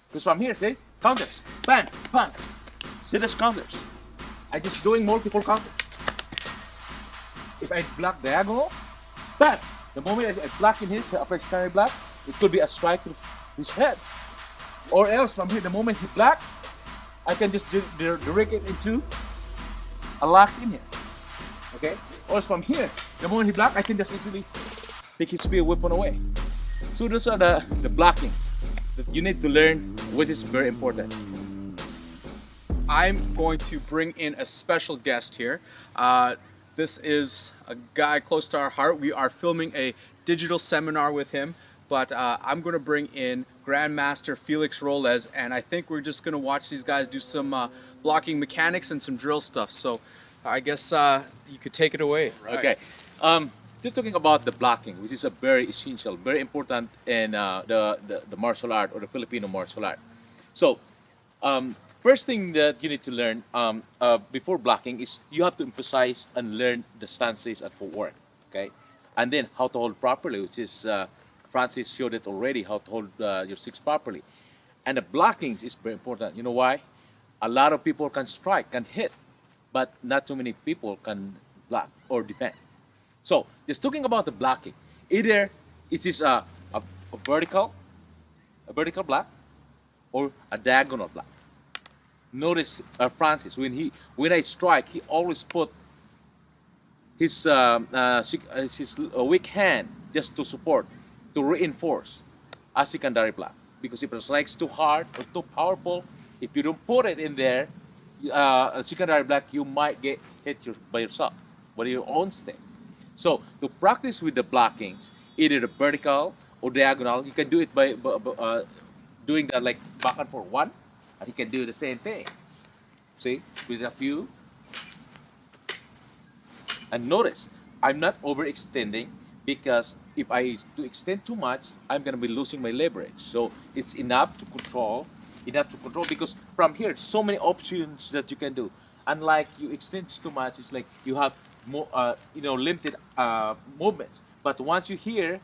Because from here, see, counters, bang, bang. See this counters. I just doing multiple counters. If I block diagonal, bang. The moment I block in his upper secondary block, it could be a strike to his head. Or else from here, the moment he block, I can just direct it into a locks in here. Okay? Or else from here, the moment he block, I can just easily take his spear weapon away. So those are the blockings that you need to learn, which is very important. I'm going to bring in a special guest here. This is a guy close to our heart. We are filming a digital seminar with him, but I'm going to bring in Grandmaster Felix Roiles, and I think we're just going to watch these guys do some blocking mechanics and some drill stuff. So I guess you could take it away. Right. Okay. Just talking about the blocking, which is a very essential, very important in the martial art or the Filipino martial art. So, first thing that you need to learn before blocking is you have to emphasize and learn the stances at footwork, okay? And then how to hold properly, which is Francis showed it already, how to hold your six properly. And the blockings is very important. You know why? A lot of people can strike, can hit, but not too many people can block or defend. So, just talking about the blocking, either it is a vertical block or a diagonal block. Notice Francis, when I strike, he always put his weak hand just to support, to reinforce a secondary block. Because if the strike's too hard or too powerful, if you don't put it in there, a secondary block, you might get hit by yourself, by your own stick. So to practice with the blockings, either the vertical or diagonal, you can do it by doing that like back and forth one, and he can do the same thing. See, with a few. And notice, I'm not overextending because if I extend too much, I'm gonna be losing my leverage. So it's enough to control because from here, so many options that you can do. Unlike you extend too much, it's like you have more, limited movements. But once you hear,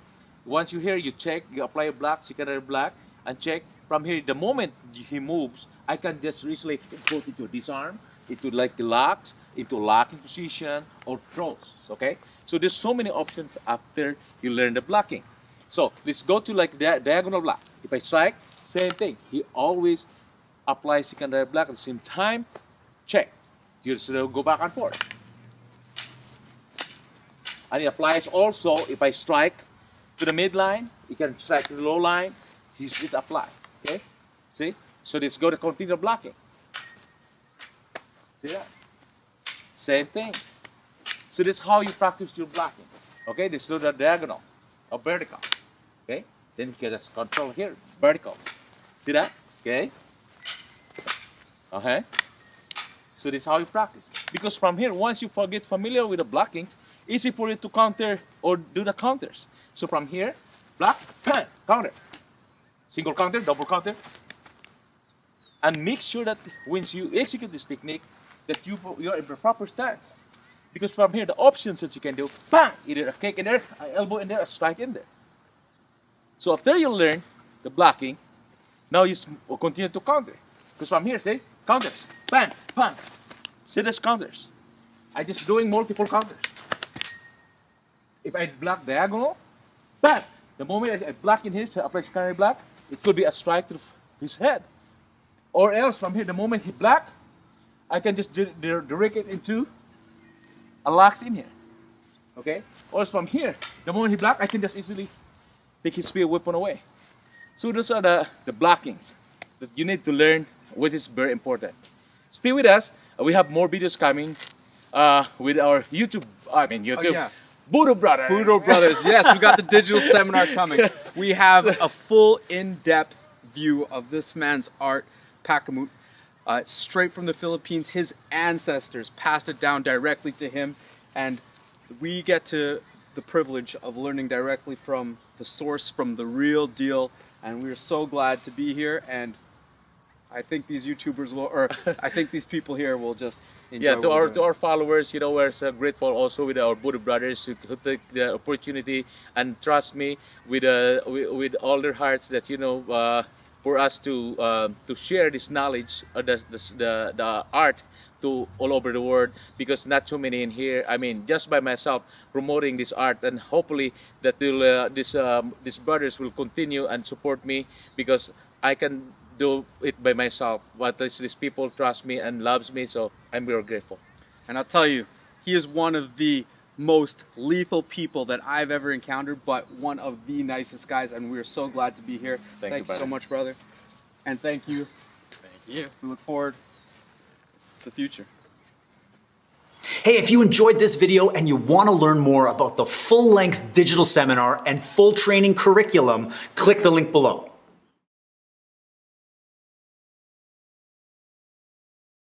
you check, you apply a block, secondary block, and check. From here, the moment he moves, I can just easily go into disarm, into like locks, into locking position, or throws. Okay. So there's so many options after you learn the blocking. So let's go to like the diagonal block. If I strike, same thing. He always applies secondary block at the same time. Check. You just go back and forth. And it applies also if I strike to the midline, you can strike to the low line, he should apply. Okay? See? So let's go to continue blocking. See that? Same thing. So this is how you practice your blocking. Okay? This is the diagonal or vertical. Okay? Then you can just control here, vertical. See that? Okay? Okay? So this is how you practice. Because from here, once you get familiar with the blockings, easy for you to counter or do the counters. So from here, block, bang, counter. Single counter, double counter. And make sure that when you execute this technique, that you're in the proper stance. Because from here, the options that you can do, bang, either a kick in there, an elbow in there, a strike in there. So after you learn the blocking, now you continue to counter. Because from here, see, counters, bang, bang. See this counters. I just doing multiple counters. If I block diagonal, bang! The moment I block in his upper secondary block, it could be a strike to his head. Or else from here, the moment he block, I can just direct it into a locks in here. Okay? Or else from here, the moment he block, I can just easily take his spear weapon away. So those are the blockings that you need to learn, which is very important. Stay with us. We have more videos coming with our YouTube. Oh, yeah. Budo Brothers. Budo Brothers. Yes, we got the digital seminar coming. We have a full in-depth view of this man's art, Pakamut, straight from the Philippines. His ancestors passed it down directly to him, and we get to the privilege of learning directly from the source, from the real deal, and we're so glad to be here. And I think these YouTubers will, or I think these people here will just enjoy. Yeah, to our followers, we're so grateful also with our Budo Brothers who take the opportunity and trust me with all their hearts that for us to share this knowledge, the art, to all over the world, because not too many in here. I mean, just by myself promoting this art, and hopefully that these brothers will continue and support me, because I can do it by myself. But these people trust me and loves me, so I'm very grateful. And I'll tell you, he is one of the most lethal people that I've ever encountered, but one of the nicest guys, and we're so glad to be here. Thank you so much, brother. And thank you. Thank you. We look forward to the future. Hey, if you enjoyed this video and you want to learn more about the full-length digital seminar and full training curriculum, click the link below.